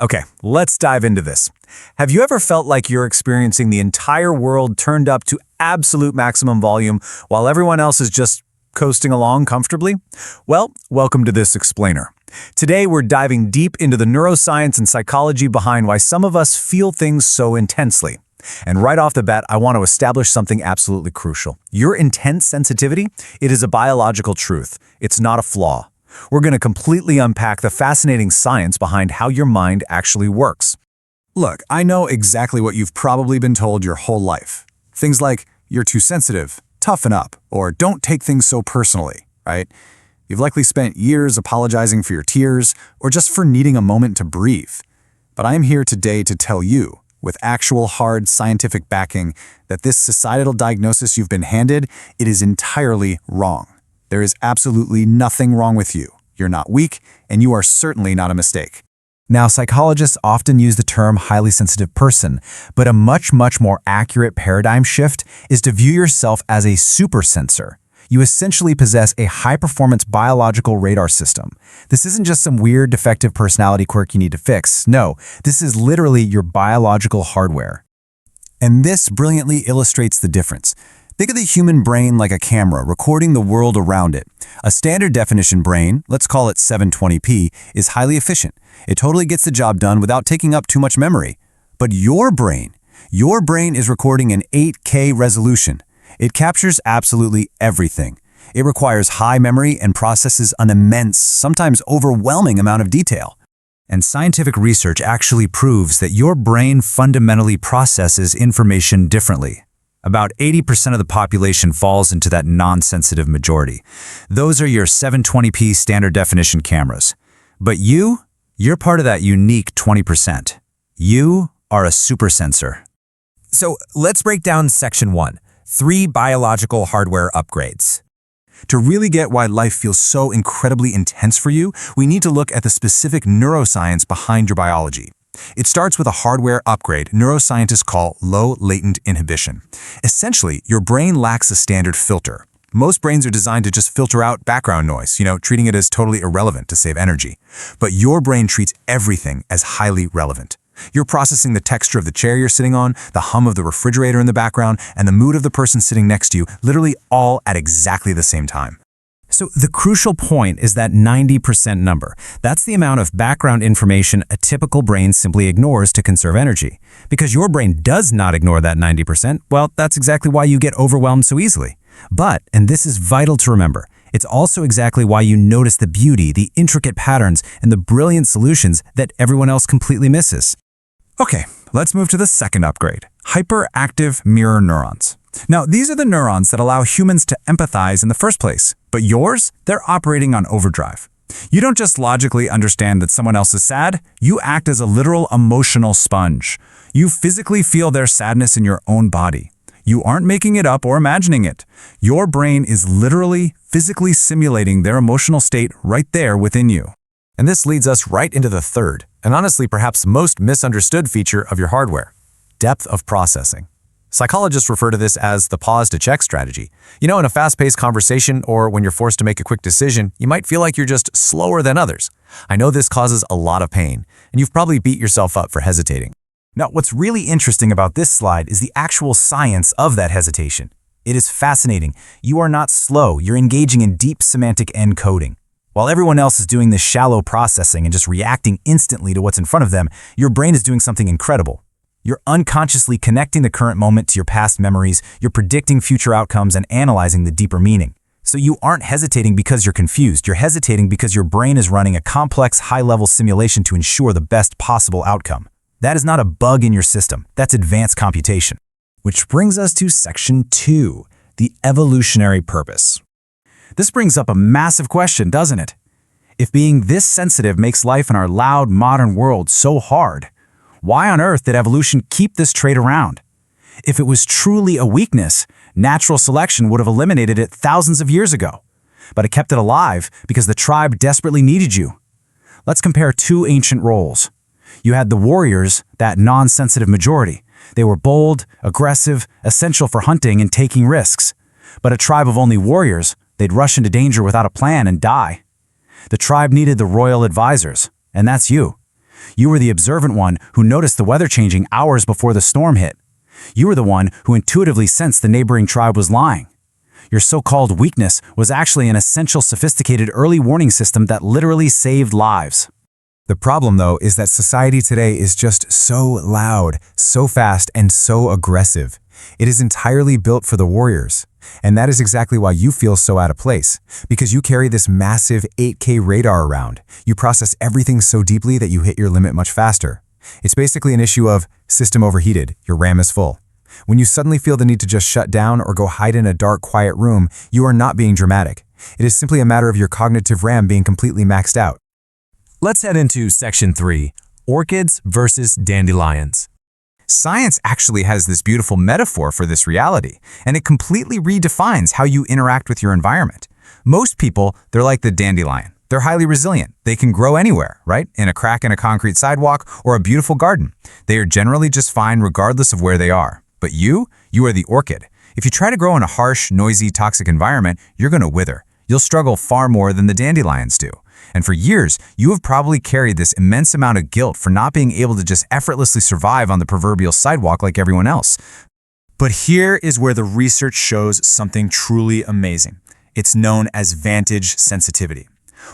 Okay, let's dive into this. Have you ever felt like you're experiencing the entire world turned up to absolute maximum volume while everyone else is just coasting along comfortably? Well, welcome to this explainer. Today we're diving deep into the neuroscience and psychology behind why some of us feel things so intensely. And right off the bat, I want to establish something absolutely crucial. Your intense sensitivity, it is a biological truth. It's not a flaw. We're going to completely unpack the fascinating science behind how your mind actually works. Look, I know exactly what you've probably been told your whole life. Things like, you're too sensitive, toughen up, or don't take things so personally, right? You've likely spent years apologizing for your tears, or just for needing a moment to breathe. But I am here today to tell you, with actual hard scientific backing, that this societal diagnosis you've been handed, it is entirely wrong. There is absolutely nothing wrong with you. You're not weak, and you are certainly not a mistake. Now, psychologists often use the term highly sensitive person, but a much more accurate paradigm shift is to view yourself as a supersensor. You essentially possess a high-performance biological radar system. This isn't just some weird defective personality quirk you need to fix. No, this is literally your biological hardware. And this brilliantly illustrates the difference. Think of the human brain like a camera recording the world around it. A standard definition brain, let's call it 720p, is highly efficient. It totally gets the job done without taking up too much memory. But your brain is recording an 8K resolution. It captures absolutely everything. It requires high memory and processes an immense, sometimes overwhelming amount of detail. And scientific research actually proves that your brain fundamentally processes information differently. About 80% of the population falls into that non-sensitive majority. Those are your 720p standard definition cameras. But you're part of that unique 20%. You are a supersensor. So let's break down Section 1, 3 biological hardware upgrades. To really get why life feels so incredibly intense for you, we need to look at the specific neuroscience behind your biology. It starts with a hardware upgrade neuroscientists call low-latent inhibition. Essentially, your brain lacks a standard filter. Most brains are designed to just filter out background noise, treating it as totally irrelevant to save energy. But your brain treats everything as highly relevant. You're processing the texture of the chair you're sitting on, the hum of the refrigerator in the background, and the mood of the person sitting next to you, literally all at exactly the same time. So the crucial point is that 90% number. That's the amount of background information a typical brain simply ignores to conserve energy. Because your brain does not ignore that 90%, well, that's exactly why you get overwhelmed so easily. But, and this is vital to remember, it's also exactly why you notice the beauty, the intricate patterns, and the brilliant solutions that everyone else completely misses. Okay, let's move to the second upgrade, hyperactive mirror neurons. Now, these are the neurons that allow humans to empathize in the first place, but yours, they're operating on overdrive. You don't just logically understand that someone else is sad, you act as a literal emotional sponge. You physically feel their sadness in your own body. You aren't making it up or imagining it. Your brain is literally, physically simulating their emotional state right there within you. And this leads us right into the third, and honestly perhaps most misunderstood feature of your hardware, depth of processing. Psychologists refer to this as the pause-to-check strategy. In a fast-paced conversation or when you're forced to make a quick decision, you might feel like you're just slower than others. I know this causes a lot of pain, and you've probably beat yourself up for hesitating. Now, what's really interesting about this slide is the actual science of that hesitation. It is fascinating. You are not slow. You're engaging in deep semantic encoding. While everyone else is doing this shallow processing and just reacting instantly to what's in front of them, your brain is doing something incredible. You're unconsciously connecting the current moment to your past memories, you're predicting future outcomes and analyzing the deeper meaning. So you aren't hesitating because you're confused, you're hesitating because your brain is running a complex, high-level simulation to ensure the best possible outcome. That is not a bug in your system, that's advanced computation. Which brings us to Section 2, the evolutionary purpose. This brings up a massive question, doesn't it? If being this sensitive makes life in our loud, modern world so hard, why on earth did evolution keep this trait around? If it was truly a weakness, natural selection would have eliminated it thousands of years ago. But it kept it alive because the tribe desperately needed you. Let's compare two ancient roles. You had the warriors, that non-sensitive majority. They were bold, aggressive, essential for hunting and taking risks. But a tribe of only warriors, they'd rush into danger without a plan and die. The tribe needed the royal advisors, and that's you. You were the observant one who noticed the weather changing hours before the storm hit. You were the one who intuitively sensed the neighboring tribe was lying. Your so-called weakness was actually an essential sophisticated early warning system that literally saved lives. The problem, though, is that society today is just so loud, so fast, and so aggressive. It is entirely built for the warriors. And that is exactly why you feel so out of place. Because you carry this massive 8K radar around. You process everything so deeply that you hit your limit much faster. It's basically an issue of system overheated, your RAM is full. When you suddenly feel the need to just shut down or go hide in a dark, quiet room, you are not being dramatic. It is simply a matter of your cognitive RAM being completely maxed out. Let's head into Section 3, Orchids versus Dandelions. Science actually has this beautiful metaphor for this reality, and it completely redefines how you interact with your environment. Most people, they're like the dandelion. They're highly resilient. They can grow anywhere, right? In a crack in a concrete sidewalk or a beautiful garden. They are generally just fine regardless of where they are. But you are the orchid. If you try to grow in a harsh, noisy, toxic environment, you're going to wither. You'll struggle far more than the dandelions do. And for years, you have probably carried this immense amount of guilt for not being able to just effortlessly survive on the proverbial sidewalk like everyone else. But here is where the research shows something truly amazing. It's known as vantage sensitivity.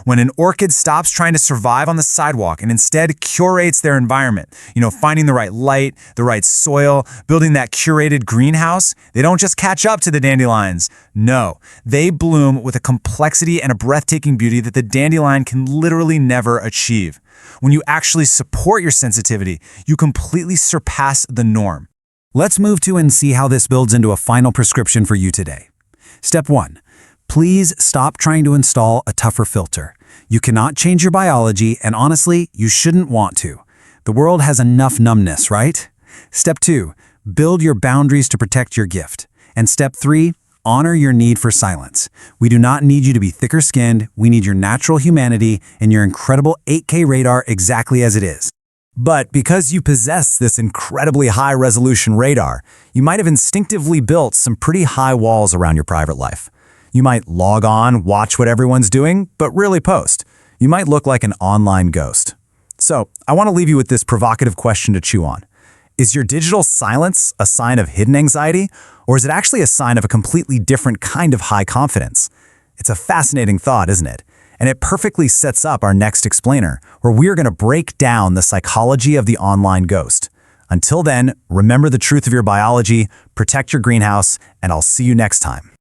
When an orchid stops trying to survive on the sidewalk and instead curates their environment, finding the right light, the right soil, building that curated greenhouse, they don't just catch up to the dandelions. No, they bloom with a complexity and a breathtaking beauty that the dandelion can literally never achieve. When you actually support your sensitivity, you completely surpass the norm. Let's move to and see how this builds into a final prescription for you today. Step 1. Please stop trying to install a tougher filter. You cannot change your biology, and honestly, you shouldn't want to. The world has enough numbness, right? Step 2, build your boundaries to protect your gift. And step 3, honor your need for silence. We do not need you to be thicker-skinned. We need your natural humanity and your incredible 8K radar exactly as it is. But because you possess this incredibly high-resolution radar, you might have instinctively built some pretty high walls around your private life. You might log on, watch what everyone's doing, but really post. You might look like an online ghost. So, I want to leave you with this provocative question to chew on. Is your digital silence a sign of hidden anxiety, or is it actually a sign of a completely different kind of high confidence? It's a fascinating thought, isn't it? And it perfectly sets up our next explainer, where we are going to break down the psychology of the online ghost. Until then, remember the truth of your biology, protect your greenhouse, and I'll see you next time.